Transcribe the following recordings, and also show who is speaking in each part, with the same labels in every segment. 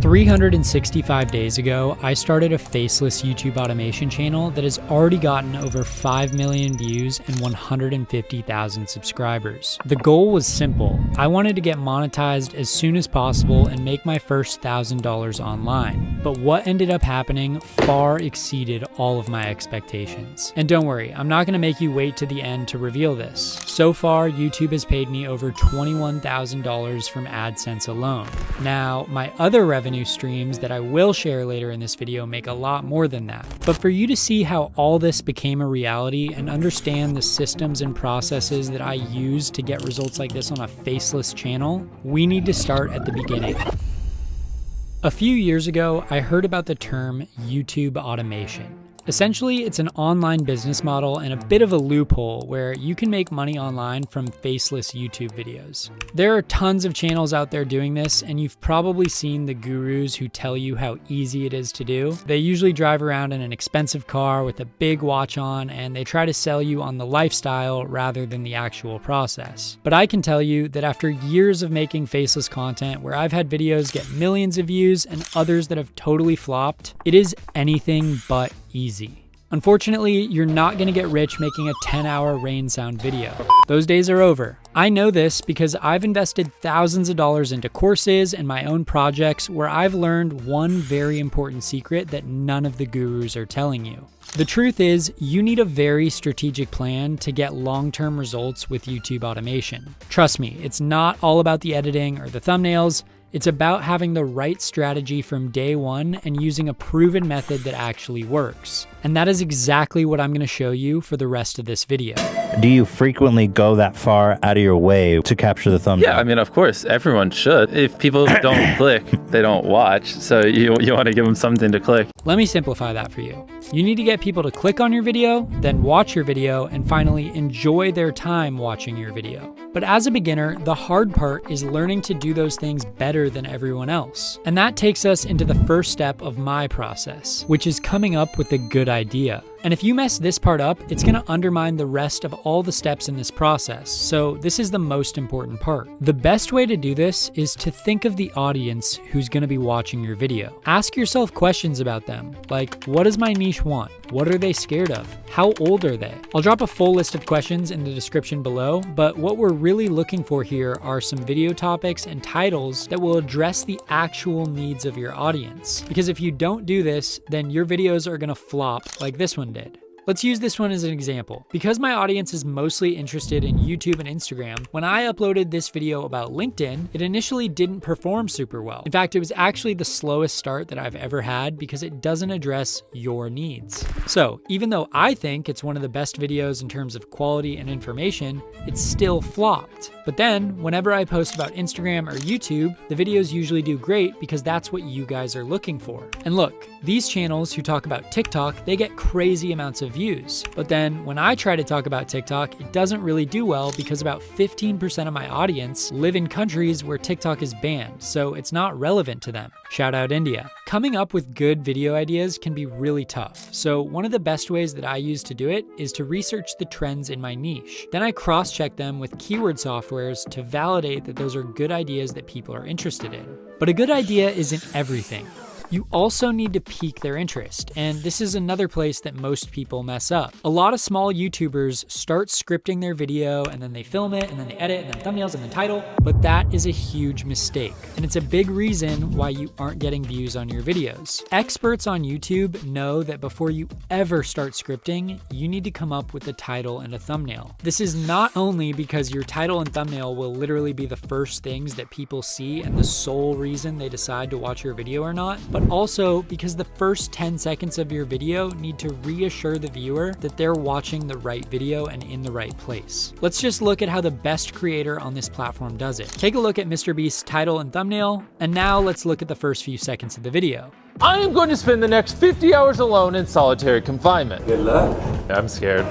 Speaker 1: 365 days ago, I started a faceless YouTube automation channel that has already gotten over 5 million views and 150,000 subscribers. The goal was simple. I wanted to get monetized as soon as possible and make my first $1,000 online. But what ended up happening far exceeded all of my expectations. And don't worry, I'm not going to make you wait to the end to reveal this. So far, YouTube has paid me over $21,000 from AdSense alone. Now, my other revenue streams that I will share later in this video make a lot more than that. But for you to see how all this became a reality and understand the systems and processes that I use to get results like this on a faceless channel, we need to start at the beginning. A few years ago, I heard about the term YouTube automation. Essentially, it's an online business model and a bit of a loophole where you can make money online from faceless YouTube videos. There are tons of channels out there doing this, and you've probably seen the gurus who tell you how easy it is to do. They usually drive around in an expensive car with a big watch on, and they try to sell you on the lifestyle rather than the actual process. But I can tell you that after years of making faceless content where I've had videos get millions of views and others that have totally flopped, it is anything but easy. Unfortunately, you're not going to get rich making a 10-hour rain sound video. Those days are over. I know this because I've invested thousands of dollars into courses and my own projects where I've learned one very important secret that none of the gurus are telling you. The truth is, you need a very strategic plan to get long-term results with YouTube automation. Trust me, it's not all about the editing or the thumbnails. It's about having the right strategy from day one and using a proven method that actually works. And that is exactly what I'm going to show you for the rest of this video.
Speaker 2: Do you frequently go that far out of your way to capture the thumbnail?
Speaker 3: Yeah, I mean, of course, everyone should. If people don't click, they don't watch. So you want to give them something to click.
Speaker 1: Let me simplify that for you. You need to get people to click on your video, then watch your video, and finally enjoy their time watching your video. But as a beginner, the hard part is learning to do those things better than everyone else. And that takes us into the first step of my process, which is coming up with a good idea. And if you mess this part up, it's going to undermine the rest of all the steps in this process. So this is the most important part. The best way to do this is to think of the audience who's going to be watching your video. Ask yourself questions about them, like, what does my niche want? What are they scared of? How old are they? I'll drop a full list of questions in the description below, but what we're really looking for here are some video topics and titles that will address the actual needs of your audience. Because if you don't do this, then your videos are going to flop like this one did. Let's use this one as an example. Because my audience is mostly interested in YouTube and Instagram, when I uploaded this video about LinkedIn, it initially didn't perform super well. In fact, it was actually the slowest start that I've ever had because it doesn't address your needs. So even though I think it's one of the best videos in terms of quality and information, it still flopped. But then whenever I post about Instagram or YouTube, the videos usually do great because that's what you guys are looking for. And look, these channels who talk about TikTok, they get crazy amounts of views. But then when I try to talk about TikTok, it doesn't really do well because about 15% of my audience live in countries where TikTok is banned, so it's not relevant to them. Shout out India. Coming up with good video ideas can be really tough. So one of the best ways that I use to do it is to research the trends in my niche. Then I cross-check them with keyword softwares to validate that those are good ideas that people are interested in. But a good idea isn't everything. You also need to pique their interest, and this is another place that most people mess up. A lot of small YouTubers start scripting their video and then they film it and then they edit and then thumbnails and then title, but that is a huge mistake. And it's a big reason why you aren't getting views on your videos. Experts on YouTube know that before you ever start scripting, you need to come up with a title and a thumbnail. This is not only because your title and thumbnail will literally be the first things that people see and the sole reason they decide to watch your video or not, but also because the first 10 seconds of your video need to reassure the viewer that they're watching the right video and in the right place. Let's just look at how the best creator on this platform does it. Take a look at MrBeast's title and thumbnail, and now let's look at the first few seconds of the video.
Speaker 4: I am going to spend the next 50 hours alone in solitary confinement.
Speaker 3: Good luck. I'm scared.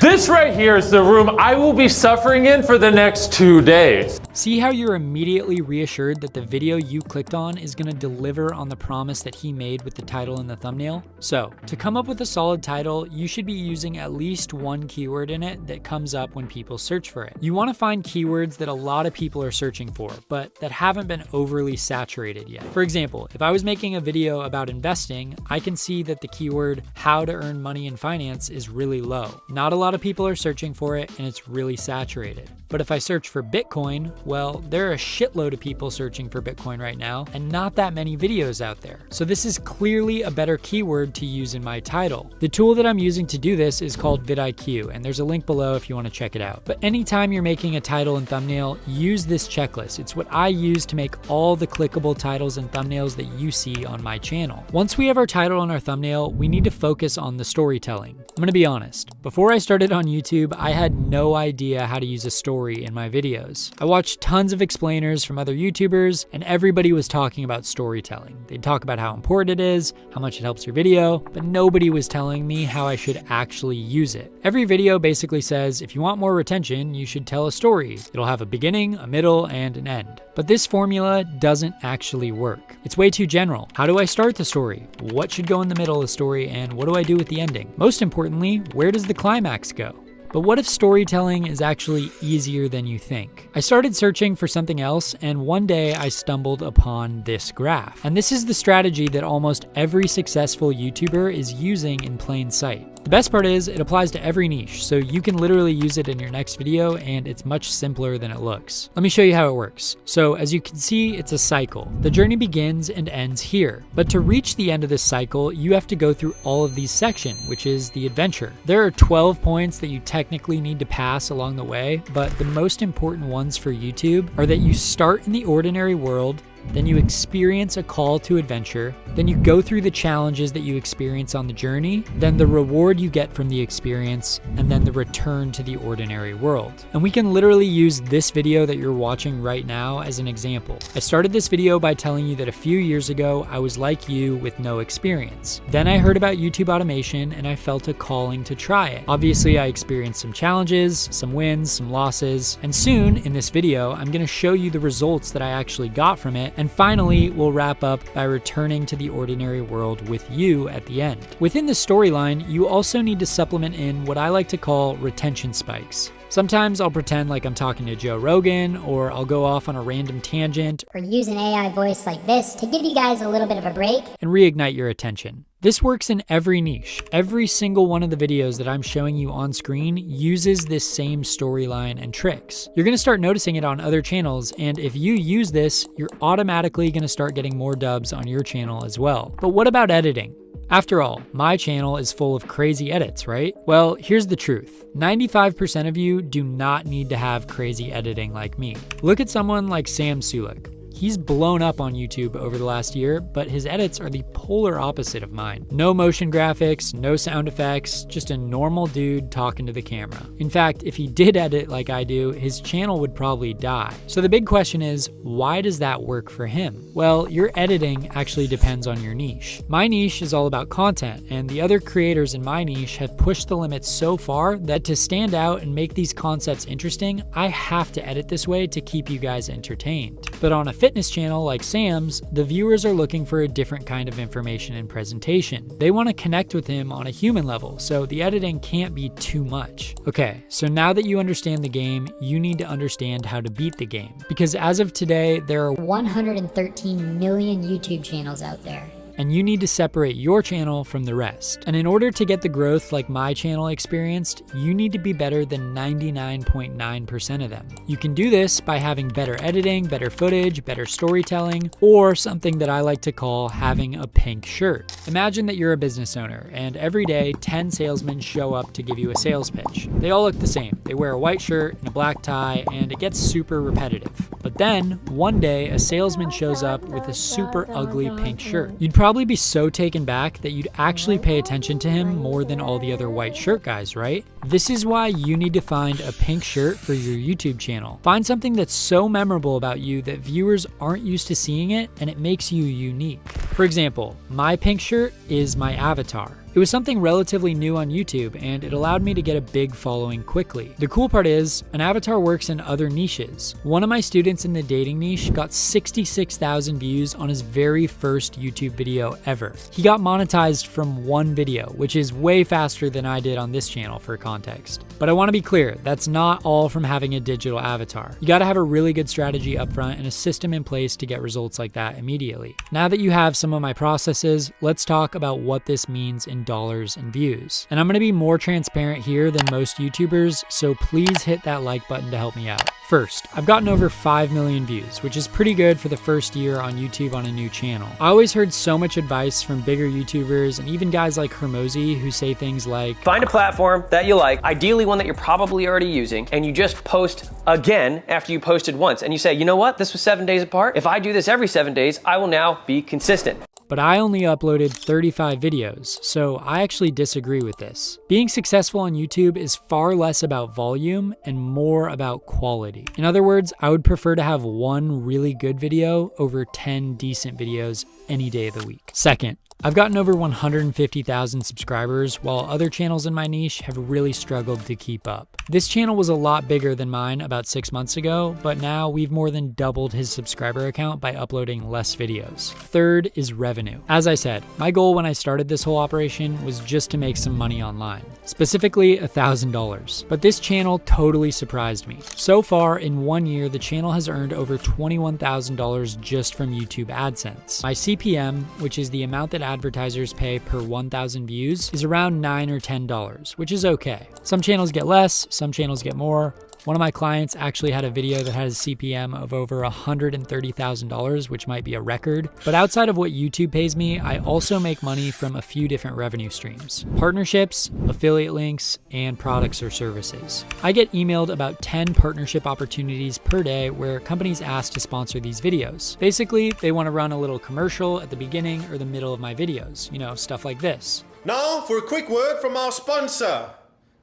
Speaker 4: This right here is the room I will be suffering in for the next 2 days.
Speaker 1: See how you're immediately reassured that the video you clicked on is going to deliver on the promise that he made with the title and the thumbnail? So, to come up with a solid title, you should be using at least one keyword in it that comes up when people search for it. You want to find keywords that a lot of people are searching for, but that haven't been overly saturated yet. For example, if I was making a video about investing, I can see that the keyword how to earn money in finance is really low. Not a lot of people are searching for it, and it's really saturated. But if I search for Bitcoin, well, there are a shitload of people searching for Bitcoin right now and not that many videos out there. So this is clearly a better keyword to use in my title. The tool that I'm using to do this is called vidIQ, and there's a link below if you want to check it out. But anytime you're making a title and thumbnail, use this checklist. It's what I use to make all the clickable titles and thumbnails that you see on my channel. Once we have our title and our thumbnail, we need to focus on the storytelling. I'm going to be honest. Before I started on YouTube, I had no idea how to use a story in my videos. I watched tons of explainers from other YouTubers, and everybody was talking about storytelling. They'd talk about how important it is, how much it helps your video, but nobody was telling me how I should actually use it. Every video basically says, if you want more retention, you should tell a story. It'll have a beginning, a middle, and an end. But this formula doesn't actually work. It's way too general. How do I start the story? What should go in the middle of the story, and what do I do with the ending? Most importantly, where does the climax go? But what if storytelling is actually easier than you think? I started searching for something else, and one day I stumbled upon this graph. And this is the strategy that almost every successful YouTuber is using in plain sight. The best part is it applies to every niche, so you can literally use it in your next video, and it's much simpler than it looks. Let me show you how it works. So as you can see, it's a cycle. The journey begins and ends here. But to reach the end of this cycle, you have to go through all of these sections, which is the adventure. There are 12 points that you technically need to pass along the way, but the most important ones for YouTube are that you start in the ordinary world, then you experience a call to adventure, then you go through the challenges that you experience on the journey, then the reward you get from the experience, and then the return to the ordinary world. And we can literally use this video that you're watching right now as an example. I started this video by telling you that a few years ago, I was like you with no experience. Then I heard about YouTube automation and I felt a calling to try it. Obviously, I experienced some challenges, some wins, some losses, and soon in this video, I'm gonna show you the results that I actually got from it. And finally, we'll wrap up by returning to the ordinary world with you at the end. Within the storyline, you also need to supplement in what I like to call retention spikes. Sometimes I'll pretend like I'm talking to Joe Rogan, or I'll go off on a random tangent,
Speaker 5: or use an AI voice like this to give you guys a little bit of a break,
Speaker 1: and reignite your attention. This works in every niche. Every single one of the videos that I'm showing you on screen uses this same storyline and tricks. You're gonna start noticing it on other channels, and if you use this, you're automatically gonna start getting more dubs on your channel as well. But what about editing? After all, my channel is full of crazy edits, right? Well, here's the truth. 95% of you do not need to have crazy editing like me. Look at someone like Sam Sulek. He's blown up on YouTube over the last year, but his edits are the polar opposite of mine. No motion graphics, no sound effects, just a normal dude talking to the camera. In fact, if he did edit like I do, his channel would probably die. So the big question is, why does that work for him? Well, your editing actually depends on your niche. My niche is all about content, and the other creators in my niche have pushed the limits so far that to stand out and make these concepts interesting, I have to edit this way to keep you guys entertained. But on a fitness channel like Sam's, the viewers are looking for a different kind of information and presentation. They want to connect with him on a human level, so the editing can't be too much. Okay, so now that you understand the game, you need to understand how to beat the game. Because as of today, there are
Speaker 5: 113 million YouTube channels out there.
Speaker 1: And you need to separate your channel from the rest. And in order to get the growth like my channel experienced, you need to be better than 99.9% of them. You can do this by having better editing, better footage, better storytelling, or something that I like to call having a pink shirt. Imagine that you're a business owner, and every day 10 salesmen show up to give you a sales pitch. They all look the same. They wear a white shirt and a black tie, and it gets super repetitive. But then, one day, a salesman shows up with a super ugly pink shirt. You'd probably be so taken back that you'd actually pay attention to him more than all the other white shirt guys, right? This is why you need to find a pink shirt for your YouTube channel. Find something that's so memorable about you that viewers aren't used to seeing it, and it makes you unique. For example, my pink shirt is my avatar. It was something relatively new on YouTube, and it allowed me to get a big following quickly. The cool part is, an avatar works in other niches. One of my students in the dating niche got 66,000 views on his very first YouTube video ever. He got monetized from one video, which is way faster than I did on this channel for context. But I want to be clear, that's not all from having a digital avatar. You got to have a really good strategy up front and a system in place to get results like that immediately. Now that you have some of my processes, let's talk about what this means in dollars and views. And I'm going to be more transparent here than most YouTubers, so please hit that like button to help me out. First, I've gotten over 5 million views, which is pretty good for the first year on YouTube on a new channel. I always heard so much advice from bigger YouTubers and even guys like Hermosi who say things like,
Speaker 6: find a platform that you like, ideally one that you're probably already using, and you just post again after you posted once. And you say, you know what, this was 7 days apart. If I do this every 7 days, I will now be consistent.
Speaker 1: But I only uploaded 35 videos, so I actually disagree with this. Being successful on YouTube is far less about volume and more about quality. In other words, I would prefer to have one really good video over 10 decent videos any day of the week. Second, I've gotten over 150,000 subscribers, while other channels in my niche have really struggled to keep up. This channel was a lot bigger than mine about 6 months ago, but now we've more than doubled his subscriber account by uploading less videos. Third is revenue. As I said, my goal when I started this whole operation was just to make some money online, specifically $1,000. But this channel totally surprised me. So far, in 1 year, the channel has earned over $21,000 just from YouTube AdSense. My CPM, which is the amount that advertisers pay per 1,000 views, is around $9 or $10, which is okay. Some channels get less, some channels get more. One of my clients actually had a video that had a CPM of over $130,000, which might be a record. But outside of what YouTube pays me, I also make money from a few different revenue streams: partnerships, affiliate links, and products or services. I get emailed about 10 partnership opportunities per day where companies ask to sponsor these videos. Basically, they want to run a little commercial at the beginning or the middle of my videos, you know, stuff like this.
Speaker 7: Now for a quick word from our sponsor,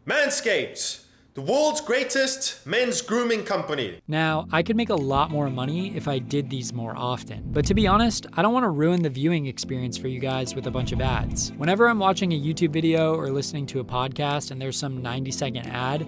Speaker 7: Manscaped, the world's greatest men's grooming company.
Speaker 1: Now, I could make a lot more money if I did these more often, but to be honest, I don't want to ruin the viewing experience for you guys with a bunch of ads. Whenever I'm watching a YouTube video or listening to a podcast and there's some 90-second ad,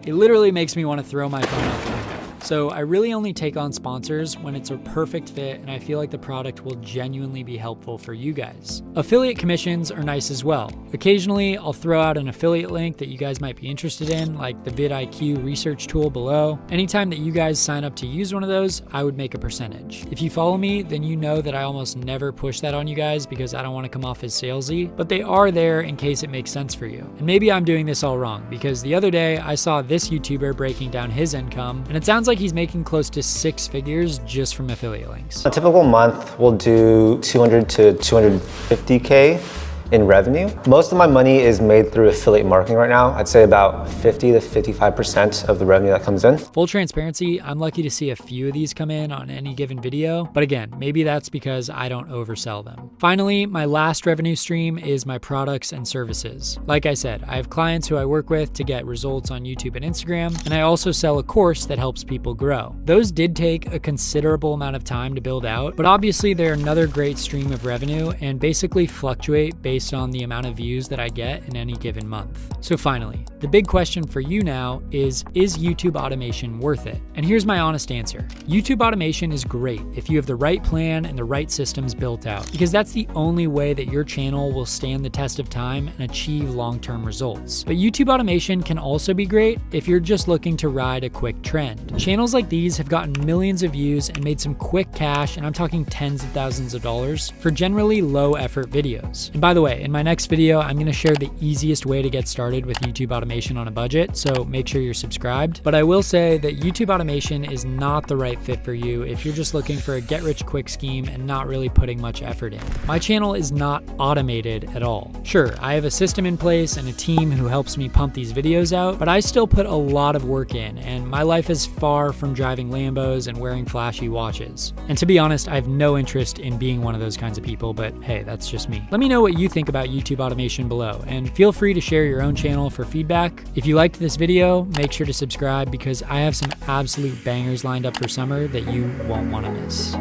Speaker 1: it literally makes me want to throw my phone out the window. So I really only take on sponsors when it's a perfect fit and I feel like the product will genuinely be helpful for you guys. Affiliate commissions are nice as well. Occasionally, I'll throw out an affiliate link that you guys might be interested in, like the vidIQ research tool below. Anytime that you guys sign up to use one of those, I would make a percentage. If you follow me, then you know that I almost never push that on you guys because I don't want to come off as salesy, but they are there in case it makes sense for you. And maybe I'm doing this all wrong because the other day I saw this YouTuber breaking down his income, and it sounds like he's making close to 6 figures just from affiliate links.
Speaker 8: A typical month will do 200 to 250K in revenue. Most of my money is made through affiliate marketing right now. I'd say about 50 to 55% of the revenue that comes in.
Speaker 1: Full transparency, I'm lucky to see a few of these come in on any given video, but again, maybe that's because I don't oversell them. Finally, my last revenue stream is my products and services. Like I said, I have clients who I work with to get results on YouTube and Instagram, and I also sell a course that helps people grow. Those did take a considerable amount of time to build out, but obviously they're another great stream of revenue and basically fluctuate based on the amount of views that I get in any given month. So finally, the big question for you now is YouTube automation worth it? And here's my honest answer. YouTube automation is great if you have the right plan and the right systems built out, because that's the only way that your channel will stand the test of time and achieve long-term results. But YouTube automation can also be great if you're just looking to ride a quick trend. Channels like these have gotten millions of views and made some quick cash, and I'm talking tens of thousands of dollars, for generally low effort videos. And by the way, in my next video, I'm going to share the easiest way to get started with YouTube automation on a budget, so make sure you're subscribed. But I will say that YouTube automation is not the right fit for you if you're just looking for a get-rich-quick scheme and not really putting much effort in. My channel is not automated at all. Sure, I have a system in place and a team who helps me pump these videos out, but I still put a lot of work in, and my life is far from driving Lambos and wearing flashy watches. And to be honest, I have no interest in being one of those kinds of people, but hey, that's just me. Let me know what you think think about YouTube automation below, and feel free to share your own channel for feedback. If you liked this video, make sure to subscribe because I have some absolute bangers lined up for summer that you won't want to miss.